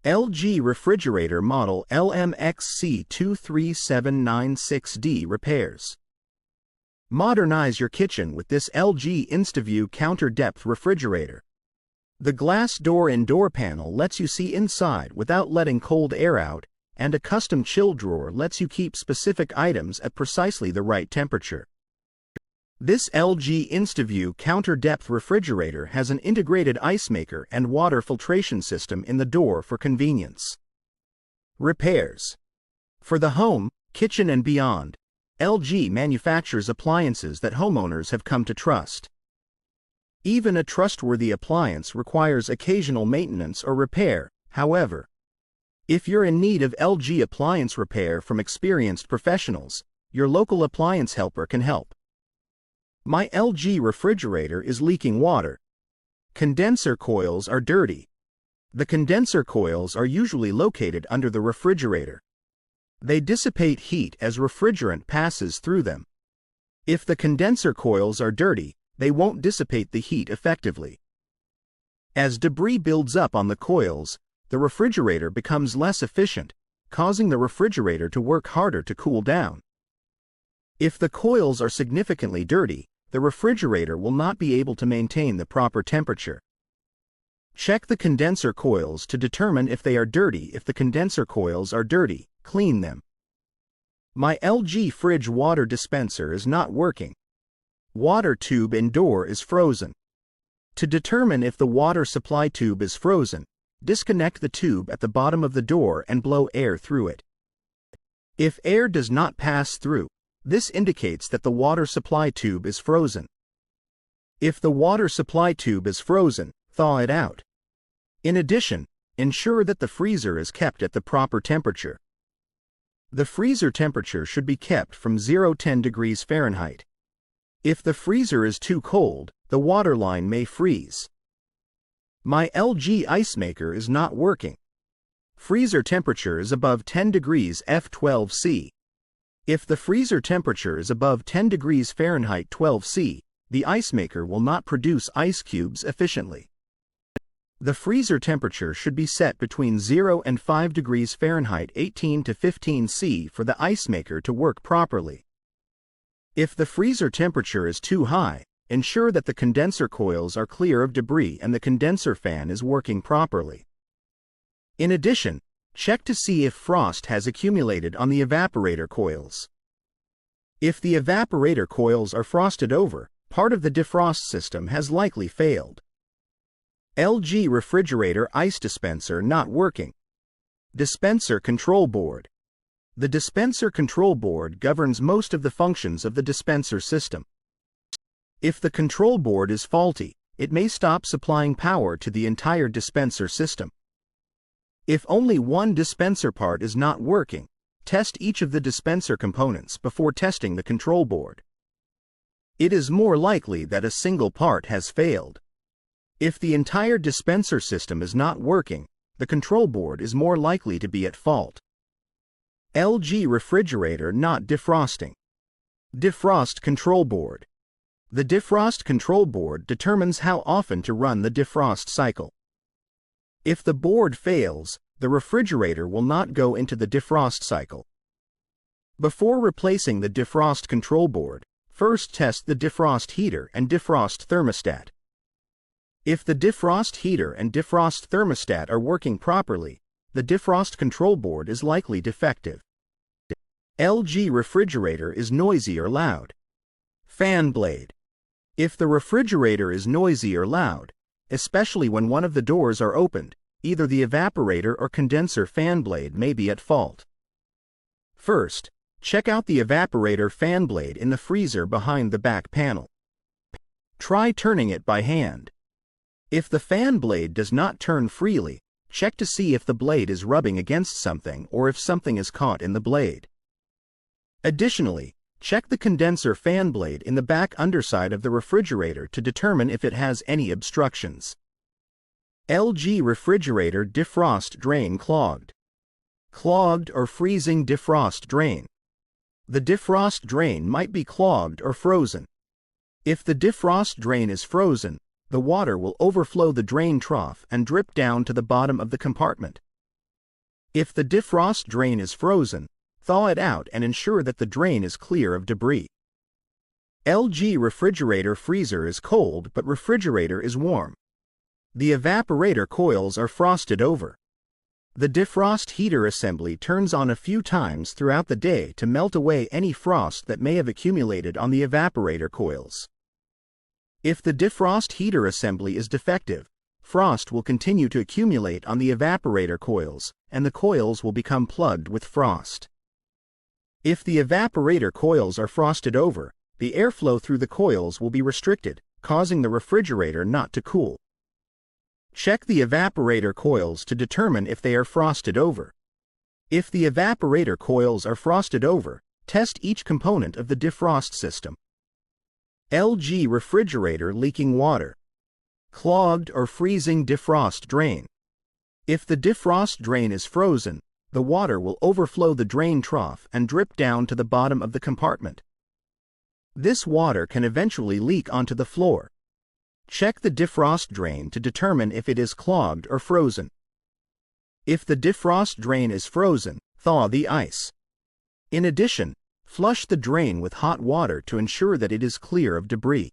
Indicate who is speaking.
Speaker 1: LG refrigerator model LMXC23796D repairs. Modernize your kitchen with this LG InstaView counter-depth refrigerator. The glass door-in-door panel lets you see inside without letting cold air out, and a custom chill drawer lets you keep specific items at precisely the right temperature. This LG InstaView counter-depth refrigerator has an integrated ice maker and water filtration system in the door for convenience. Repairs. For the home, kitchen and beyond, LG manufactures appliances that homeowners have come to trust. Even a trustworthy appliance requires occasional maintenance or repair, however. If you're in need of LG appliance repair from experienced professionals, your local appliance helper can help. My LG refrigerator is leaking water. Condenser coils are dirty. The condenser coils are usually located under the refrigerator. They dissipate heat as refrigerant passes through them. If the condenser coils are dirty, they won't dissipate the heat effectively. As debris builds up on the coils, the refrigerator becomes less efficient, causing the refrigerator to work harder to cool down. If the coils are significantly dirty, the refrigerator will not be able to maintain the proper temperature. Check the condenser coils to determine if they are dirty. If the condenser coils are dirty, clean them. My LG fridge water dispenser is not working. Water tube in door is frozen. To determine if the water supply tube is frozen, disconnect the tube at the bottom of the door and blow air through it. If air does not pass through, this indicates that the water supply tube is frozen. If the water supply tube is frozen, thaw it out. In addition, ensure that the freezer is kept at the proper temperature. The freezer temperature should be kept from 0–10 degrees Fahrenheit. If the freezer is too cold, the water line may freeze. My LG ice maker is not working. Freezer temperature is above 10 degrees F12C. If the freezer temperature is above 10 degrees Fahrenheit 12°C, the ice maker will not produce ice cubes efficiently. The freezer temperature should be set between 0 and 5 degrees Fahrenheit 18 to 15°C for the ice maker to work properly. If the freezer temperature is too high, ensure that the condenser coils are clear of debris and the condenser fan is working properly. In addition, check to see if frost has accumulated on the evaporator coils. If the evaporator coils are frosted over, part of the defrost system has likely failed. LG refrigerator ice dispenser not working. Dispenser control board. The dispenser control board governs most of the functions of the dispenser system. If the control board is faulty, it may stop supplying power to the entire dispenser system. If only one dispenser part is not working, test each of the dispenser components before testing the control board. It is more likely that a single part has failed. If the entire dispenser system is not working, the control board is more likely to be at fault. LG refrigerator not defrosting. Defrost control board. The defrost control board determines how often to run the defrost cycle. If the board fails, the refrigerator will not go into the defrost cycle. Before replacing the defrost control board, first test the defrost heater and defrost thermostat. If the defrost heater and defrost thermostat are working properly, the defrost control board is likely defective. LG refrigerator is noisy or loud. Fan blade. If the refrigerator is noisy or loud, especially when one of the doors are opened, either the evaporator or condenser fan blade may be at fault. First, check out the evaporator fan blade in the freezer behind the back panel. Try turning it by hand. If the fan blade does not turn freely, check to see if the blade is rubbing against something or if something is caught in the blade. Additionally, check the condenser fan blade in the back underside of the refrigerator to determine if it has any obstructions. LG refrigerator defrost drain clogged. Clogged or freezing defrost drain. The defrost drain might be clogged or frozen. If the defrost drain is frozen, the water will overflow the drain trough and drip down to the bottom of the compartment. If the defrost drain is frozen, thaw it out and ensure that the drain is clear of debris. LG refrigerator freezer is cold but refrigerator is warm. The evaporator coils are frosted over. The defrost heater assembly turns on a few times throughout the day to melt away any frost that may have accumulated on the evaporator coils. If the defrost heater assembly is defective, frost will continue to accumulate on the evaporator coils, and the coils will become plugged with frost. If the evaporator coils are frosted over, the airflow through the coils will be restricted, causing the refrigerator not to cool. Check the evaporator coils to determine if they are frosted over. If the evaporator coils are frosted over, test each component of the defrost system. LG refrigerator leaking water. Clogged or freezing defrost drain. If the defrost drain is frozen, the water will overflow the drain trough and drip down to the bottom of the compartment. This water can eventually leak onto the floor. Check the defrost drain to determine if it is clogged or frozen. If the defrost drain is frozen, thaw the ice. In addition, flush the drain with hot water to ensure that it is clear of debris.